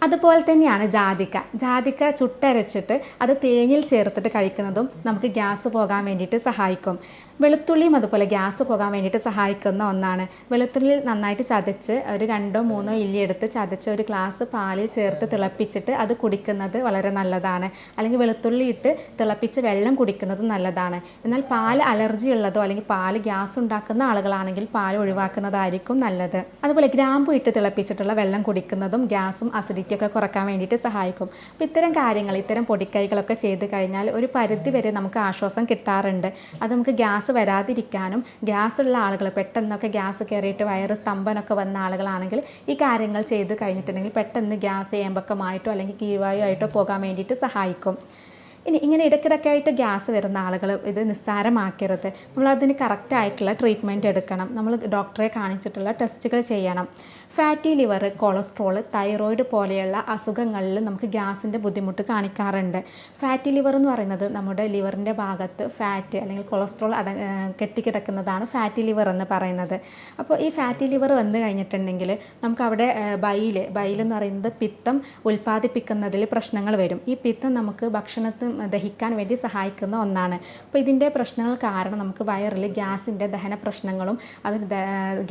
അതുപോലെ തന്നെയാണ് ജാതിക്ക. ജാതിക്ക ചുട്ടരച്ചിട്ട് അത് തേനിൽ ചേർത്തിട്ട് കഴിക്കുന്നതും നമുക്ക് ഗ്യാസ് പോകാൻ വേണ്ടിയിട്ട് സഹായിക്കും. വെളുത്തുള്ളിയും അതുപോലെ ഗ്യാസ് പോകാൻ വേണ്ടിയിട്ട് സഹായിക്കുന്ന ഒന്നാണ്. വെളുത്തുള്ളി നന്നായിട്ട് ചതച്ച് ഒരു 2-3 ഇല്ലി എടുത്ത് ചതച്ച് ഒരു ഗ്ലാസ് പാലിൽ ചേർത്ത് തിളപ്പിച്ചിട്ട് അത് കുടിക്കുന്നത് വളരെ നല്ലതാണ്. അല്ലെങ്കിൽ വെളുത്തുള്ളി ഇട്ട് തിളപ്പിച്ച് വെള്ളം കുടിക്കുന്നതും നല്ലതാണ്. എന്നാൽ പാൽ അലർജി ഉള്ളതോ അല്ലെങ്കിൽ പാൽ ഗ്യാസ് ഉണ്ടാക്കുന്ന ആളുകളാണെങ്കിൽ പാൽ ഒഴിവാക്കുന്നതായിരിക്കും നല്ലത്. അതുപോലെ ഗ്രാമ്പു ഇട്ട് തിളപ്പിച്ചിട്ടുള്ള വെള്ളം കുടിക്കുന്നതും ഗ്യാസും അസിഡിറ്റിയൊക്കെ കുറക്കാൻ വേണ്ടിയിട്ട് സഹായിക്കും. അപ്പോൾ ഇത്തരം കാര്യങ്ങൾ ഇത്തരം പൊടിക്കൈകളൊക്കെ ചെയ്ത് കഴിഞ്ഞാൽ ഒരു പരിധി വരെ നമുക്ക് ആശ്വാസം കിട്ടാറുണ്ട്. അത് നമുക്ക് ഗ്യാസ് ഗ്യാസ് വരാതിരിക്കാനും ഗ്യാസ് ഉള്ള ആളുകൾ പെട്ടെന്നൊക്കെ ഗ്യാസ് കയറിയിട്ട് വയറ് സ്തംഭനമൊക്കെ വന്ന ആളുകളാണെങ്കിൽ ഈ കാര്യങ്ങൾ ചെയ്ത് കഴിഞ്ഞിട്ടുണ്ടെങ്കിൽ പെട്ടെന്ന് ഗ്യാസ് ഏമ്പക്കമായിട്ടോ അല്ലെങ്കിൽ കീഴ്വായുമായിട്ടോ പോകാൻ വേണ്ടിയിട്ട് സഹായിക്കും. ഇനി ഇങ്ങനെ ഇടയ്ക്കിടയ്ക്കായിട്ട് ഗ്യാസ് വരുന്ന ആളുകൾ ഇത് നിസ്സാരമാക്കരുത്. നമ്മളതിന് കറക്റ്റായിട്ടുള്ള ട്രീറ്റ്മെൻറ്റ് എടുക്കണം. നമ്മൾ ഡോക്ടറെ കാണിച്ചിട്ടുള്ള ടെസ്റ്റുകൾ ചെയ്യണം. ഫാറ്റി ലിവർ, കൊളസ്ട്രോൾ, തൈറോയിഡ് പോലെയുള്ള അസുഖങ്ങളിൽ നമുക്ക് ഗ്യാസിൻ്റെ ബുദ്ധിമുട്ട് കാണിക്കാറുണ്ട്. ഫാറ്റി ലിവർ എന്ന് പറയുന്നത് നമ്മുടെ ലിവറിൻ്റെ ഭാഗത്ത് ഫാറ്റ് അല്ലെങ്കിൽ കൊളസ്ട്രോൾ കെട്ടിക്കിടക്കുന്നതാണ് ഫാറ്റി ലിവർ എന്ന് പറയുന്നത്. അപ്പോൾ ഈ ഫാറ്റി ലിവർ വന്നു കഴിഞ്ഞിട്ടുണ്ടെങ്കിൽ നമുക്കവിടെ ബൈലെന്ന് പറയുന്നത് പിത്തം ഉൽപ്പാദിപ്പിക്കുന്നതിൽ പ്രശ്നങ്ങൾ വരും. ഈ പിത്തം നമുക്ക് ഭക്ഷണത്തിൽ ദഹിക്കാൻ വേണ്ടി സഹായിക്കുന്ന ഒന്നാണ്. അപ്പോൾ ഇതിൻ്റെ പ്രശ്നങ്ങൾ കാരണം നമുക്ക് വയറിൽ ഗ്യാസിൻ്റെ ദഹന പ്രശ്നങ്ങളും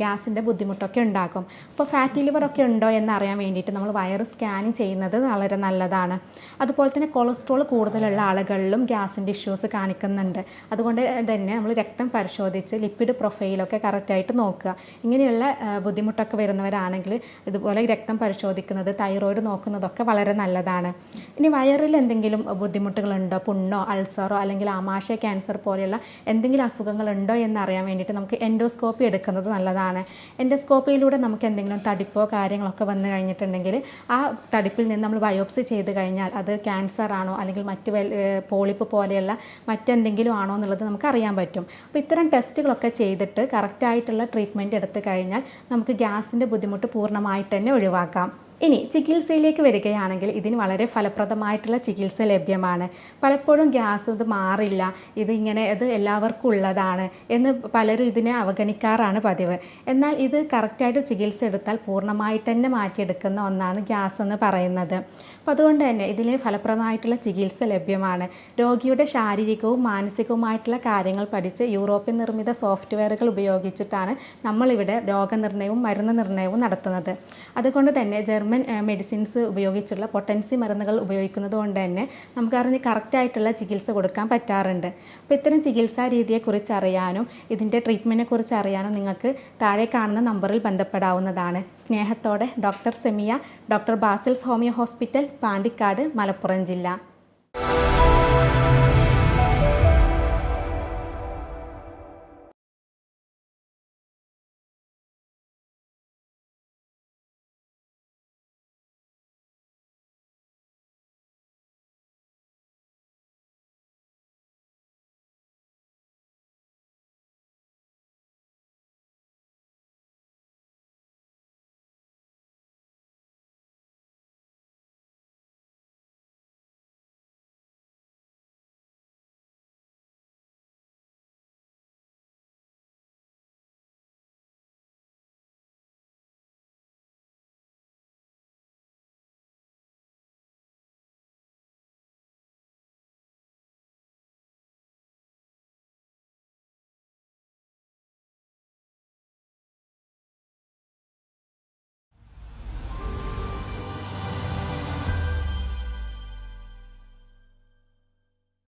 ഗ്യാസിൻ്റെ ബുദ്ധിമുട്ടൊക്കെ ഉണ്ടാകും. അപ്പോൾ ഫാറ്റി ലിവർ ഒക്കെ ഉണ്ടോ എന്നറിയാൻ വേണ്ടിയിട്ട് നമ്മൾ വയറ് സ്കാനിങ് ചെയ്യുന്നത് വളരെ നല്ലതാണ്. അതുപോലെ തന്നെ കൊളസ്ട്രോൾ കൂടുതലുള്ള ആളുകളിലും ഗ്യാസിൻ്റെ ഇഷ്യൂസ് കാണിക്കുന്നുണ്ട്. അതുകൊണ്ട് തന്നെ നമ്മൾ രക്തം പരിശോധിച്ച് ലിപ്പിഡ് പ്രൊഫൈലൊക്കെ കറക്റ്റായിട്ട് നോക്കുക. ഇങ്ങനെയുള്ള ബുദ്ധിമുട്ടൊക്കെ വരുന്നവരാണെങ്കിൽ ഇതുപോലെ രക്തം പരിശോധിക്കുന്നത്, തൈറോയിഡ് നോക്കുന്നതൊക്കെ വളരെ നല്ലതാണ്. ഇനി വയറിൽ എന്തെങ്കിലും ബുദ്ധിമുട്ടുകളുണ്ടോ, പുണ്ണോ അൾസറോ അല്ലെങ്കിൽ ആമാശയ ക്യാൻസർ പോലെയുള്ള എന്തെങ്കിലും അസുഖങ്ങളുണ്ടോ എന്നറിയാൻ വേണ്ടിയിട്ട് നമുക്ക് എൻഡോസ്കോപ്പി എടുക്കുന്നത് നല്ലതാണ്. എൻഡോസ്കോപ്പിയിലൂടെ നമുക്ക് എന്തെങ്കിലും തടിപ്പോ കാര്യങ്ങളൊക്കെ വന്നു കഴിഞ്ഞിട്ടുണ്ടെങ്കിൽ ആ തടിപ്പിൽ നിന്ന് നമ്മൾ ബയോപ്സി ചെയ്ത് കഴിഞ്ഞാൽ അത് ക്യാൻസർ ആണോ അല്ലെങ്കിൽ മറ്റ് പോളിപ്പ് പോലെയുള്ള മറ്റെന്തെങ്കിലും ആണോ എന്നുള്ളത് നമുക്ക് അറിയാൻ പറ്റും. അപ്പോൾ ഇത്തരം ടെസ്റ്റുകളൊക്കെ ചെയ്തിട്ട് കറക്റ്റായിട്ടുള്ള ട്രീറ്റ്മെൻറ്റ് എടുത്തു കഴിഞ്ഞാൽ നമുക്ക് ഗ്യാസിൻ്റെ ബുദ്ധിമുട്ട് പൂർണ്ണമായിട്ട് തന്നെ ഒഴിവാക്കാം. ഇനി ചികിത്സയിലേക്ക് വരികയാണെങ്കിൽ ഇതിന് വളരെ ഫലപ്രദമായിട്ടുള്ള ചികിത്സ ലഭ്യമാണ്. പലപ്പോഴും ഗ്യാസ് ഇത് മാറില്ല, ഇത് എല്ലാവർക്കും ഉള്ളതാണ് എന്ന് പലരും ഇതിനെ അവഗണിക്കാറാണ് പതിവ്. എന്നാൽ ഇത് കറക്റ്റായിട്ട് ചികിത്സ എടുത്താൽ പൂർണ്ണമായിട്ട് തന്നെ മാറ്റിയെടുക്കുന്ന ഒന്നാണ് ഗ്യാസ് എന്ന് പറയുന്നത്. അപ്പോൾ അതുകൊണ്ട് തന്നെ ഇതിൽ ഫലപ്രദമായിട്ടുള്ള ചികിത്സ ലഭ്യമാണ്. രോഗിയുടെ ശാരീരികവും മാനസികവുമായിട്ടുള്ള കാര്യങ്ങൾ പഠിച്ച് യൂറോപ്യൻ നിർമ്മിത സോഫ്റ്റ്വെയറുകൾ ഉപയോഗിച്ചിട്ടാണ് നമ്മളിവിടെ രോഗനിർണയവും മരുന്ന് നിർണയവും നടത്തുന്നത്. അതുകൊണ്ട് തന്നെ ജർമ്മൻ മെഡിസിൻസ് ഉപയോഗിച്ചുള്ള പൊട്ടൻസി മരുന്നുകൾ ഉപയോഗിക്കുന്നത് കൊണ്ട് തന്നെ നമുക്കറിഞ്ഞ് കറക്റ്റായിട്ടുള്ള ചികിത്സ കൊടുക്കാൻ പറ്റാറുണ്ട്. അപ്പോൾ ഇത്തരം ചികിത്സാ രീതിയെക്കുറിച്ച് അറിയാനും ഇതിൻ്റെ ട്രീറ്റ്മെൻറ്റിനെ കുറിച്ച് അറിയാനും നിങ്ങൾക്ക് താഴെ കാണുന്ന നമ്പറിൽ ബന്ധപ്പെടാവുന്നതാണ്. സ്നേഹത്തോടെ doctor Semiya, doctor Basil's homeo hospital, Pandikkad, Malappuram ജില്ല.